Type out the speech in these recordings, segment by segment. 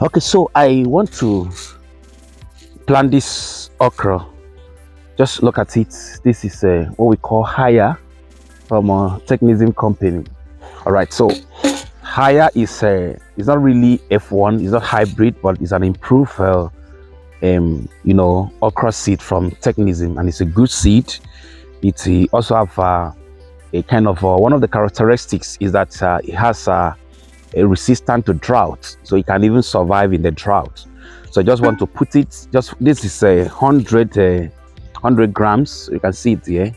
Okay, so I want to plant this okra. Just look at it. This is what we call hire from a technism company. All right, so hire is not really F1, it's not hybrid, but it's an improved okra seed from technism, and it's a good seed. It also have a kind of one of the characteristics is that it has a resistant to drought, so it can even survive in the drought. So I just want to put it, just this is a 100 grams. You can see it here.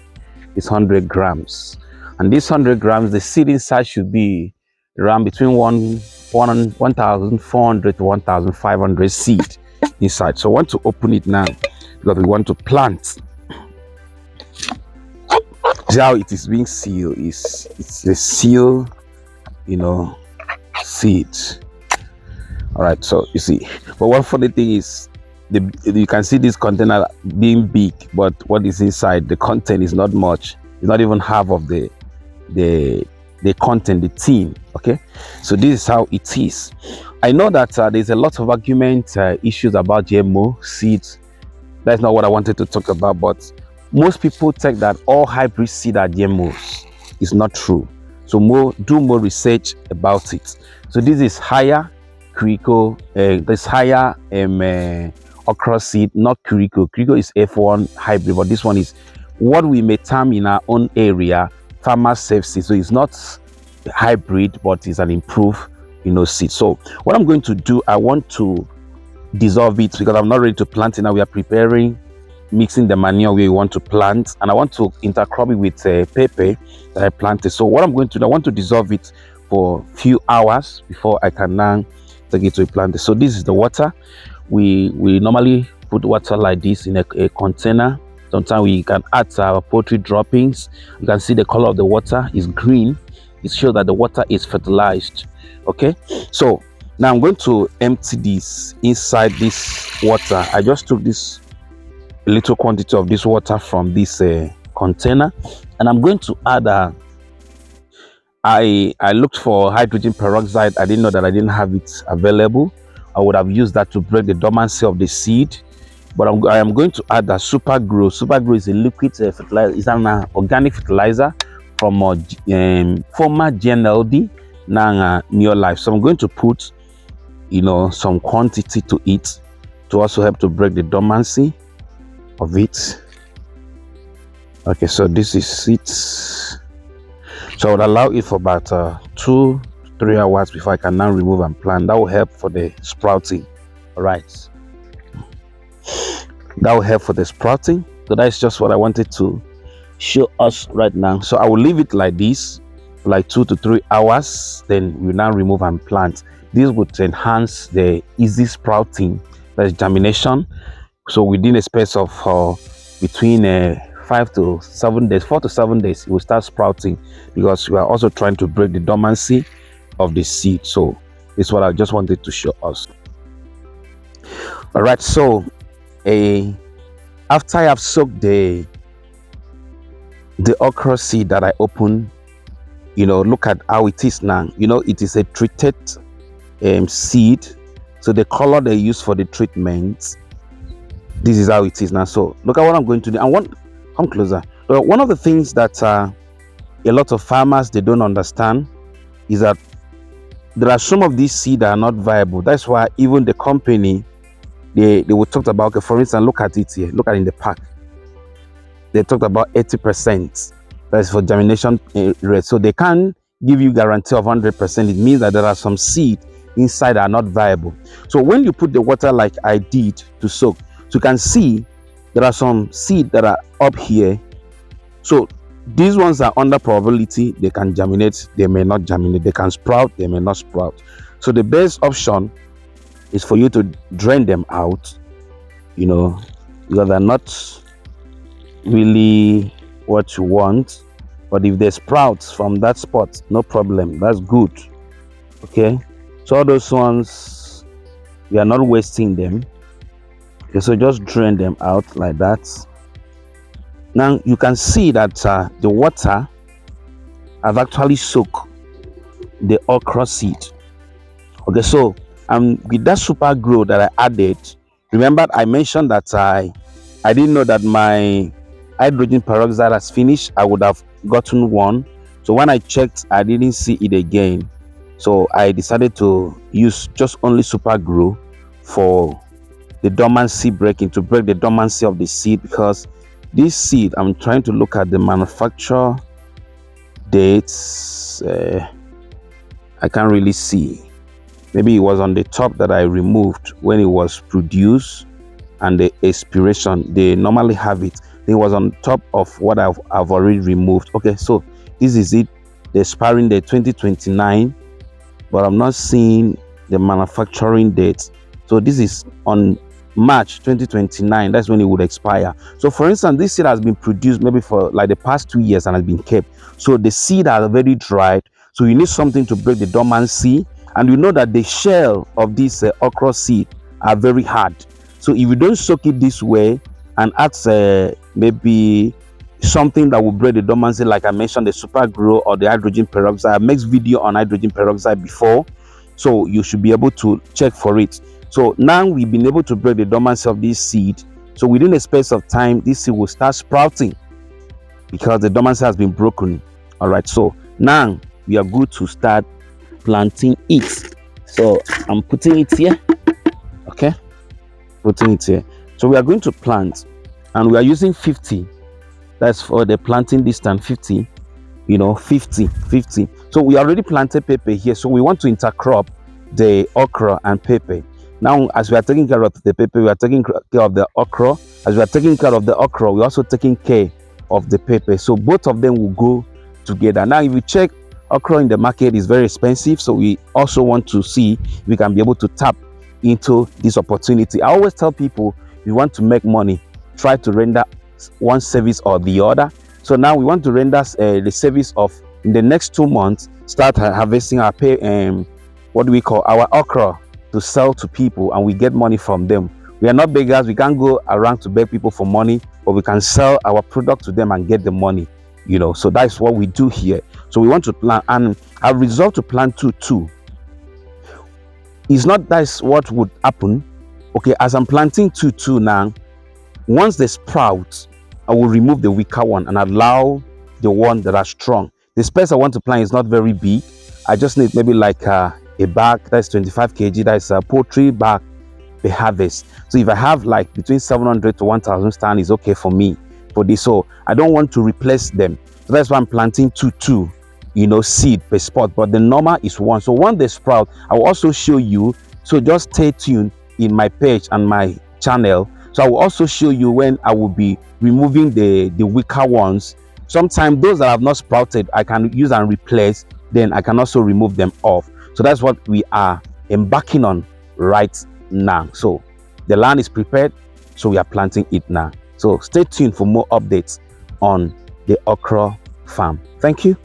It's 100 grams, and this 100 grams, the seed inside should be around between 1,400 to 1,500 seed inside. So I want to open it now because we want to plant. See how it is being sealed. It's a seal, seed. All right, so you see, but one funny thing is you can see this container being big, but what is inside, the content is not much. It's not even half of the content, the tin. Okay, so this is how it is. I know that there's a lot of argument issues about GMO seeds. That's not what I wanted to talk about, but most people take that all hybrid seed are GMOs. It's not true. So do more research about it. So this is higher Kiriko, this higher okra seed, not Kiriko. Kiriko is F1 hybrid, but this one is what we may term in our own area farmer safe seed. So it's not hybrid, but it's an improved seed. So what I'm going to do, I want to dissolve it because I'm not ready to plant it now. We are preparing, mixing the manure we want to plant, and I want to intercrop it with pepper that I planted. So what I'm going to do, I want to dissolve it for a few hours before I can now take it to plant it. So this is the water. We normally put water like this in a container. Sometimes we can add our poultry droppings. You can see the color of the water is green. It shows that the water is fertilized. Okay, so now I'm going to empty this inside this water. I just took this little quantity of this water from this container, and I'm going to add I looked for hydrogen peroxide. I didn't know that I didn't have it available. I would have used that to break the dormancy of the seed, but I am going to add a super grow. Super grow is a liquid fertilizer. It's an organic fertilizer from former GNLD, now New Life. So I'm going to put some quantity to it to also help to break the dormancy of it. Okay, so this is it. So I would allow it for about 2 to 3 hours before I can now remove and plant. That will help for the sprouting. All right, that will help for the sprouting. So that's just what I wanted to show us right now. So I will leave it like this for like 2 to 3 hours, then we now remove and plant. This would enhance the easy sprouting, that's germination. So within a space of between 5 to 7 days, 4 to 7 days, it will start sprouting, because we are also trying to break the dormancy of the seed. So this is what I just wanted to show us. All right, so after I have soaked the okra seed that I opened, look at how it is now. It is a treated seed, so the color they use for the treatment, this is how it is now. So look at what I'm going to do. Come closer. One of the things that a lot of farmers, they don't understand is that there are some of these seeds that are not viable. That's why even the company, they will talk about, okay, for instance, look at it here. Look at it in the pack. They talked about 80%. That's for germination rate. So they can't give you guarantee of 100%. It means that there are some seeds inside that are not viable. So when you put the water like I did to soak, so you can see there are some seeds that are up here. So these ones are under probability. They can germinate, they may not germinate. They can sprout, they may not sprout. So the best option is for you to drain them out, because they're not really what you want. But if they sprout from that spot, no problem, that's good. Okay, so all those ones, we are not wasting them. Okay, so just drain them out like that. Now you can see that the water have actually soaked the okra seed. Okay, so And with that super grow that I added, remember I mentioned that I didn't know that my hydrogen peroxide has finished. I would have gotten one. So when I checked, I didn't see it again. So I decided to use just only super grow for the dormancy breaking, to break the dormancy of the seed, because this seed, I'm trying to look at the manufacture dates. I can't really see. Maybe it was on the top that I removed when it was produced, and the expiration, they normally have it. It was on top of what I've already removed. Okay, so this is it, the expiring date 2029, but I'm not seeing the manufacturing date. So this is on March 2029. That's when it would expire. So for instance, this seed has been produced maybe for like the past 2 years and has been kept. So the seed are very dried. So you need something to break the dormancy. And you know that the shell of this okra seed are very hard. So if you don't soak it this way and add maybe something that will break the dormancy, like I mentioned, the super grow or the hydrogen peroxide. I made video on hydrogen peroxide before, so you should be able to check for it. So now we've been able to break the dormancy of this seed. So within a space of time, this seed will start sprouting because the dormancy has been broken. All right, so now we are good to start planting it. So I'm putting it here. Okay, putting it here. So we are going to plant, and we are using 50. That's for the planting distance, 50. 50. So we already planted pepper here, so we want to intercrop the okra and pepper. Now, as we are taking care of the pepper, we are taking care of the okra. As we are taking care of the okra, we're also taking care of the pepper. So both of them will go together. Now, if you check, okra in the market is very expensive, so we also want to see if we can be able to tap into this opportunity. I always tell people, if you want to make money, try to render one service or the other. So now we want to render the service of, in the next 2 months, start harvesting our what do we call our okra, to sell to people, and we get money from them. We are not beggars. We can't go around to beg people for money, but we can sell our product to them and get the money. So that's what we do here. So we want to plant, and I resolved to plant two. It's not that's what would happen. Okay, as I'm planting two now, once they sprout, I will remove the weaker one and allow the one that are strong. The space I want to plant is not very big. I just need maybe like a bag that's 25 kg. That's a poultry bag per harvest. So if I have like between 700 to 1,000 stand, is okay for me for this. So I don't want to replace them. So that's why I'm planting two seed per spot. But the normal is one. So when they sprout, I will also show you. So just stay tuned in my page and my channel. So I will also show you when I will be removing the weaker ones. Sometimes those that have not sprouted, I can use and replace. Then I can also remove them off. So that's what we are embarking on right now. So the land is prepared, so we are planting it now. So stay tuned for more updates on the okra farm. Thank you.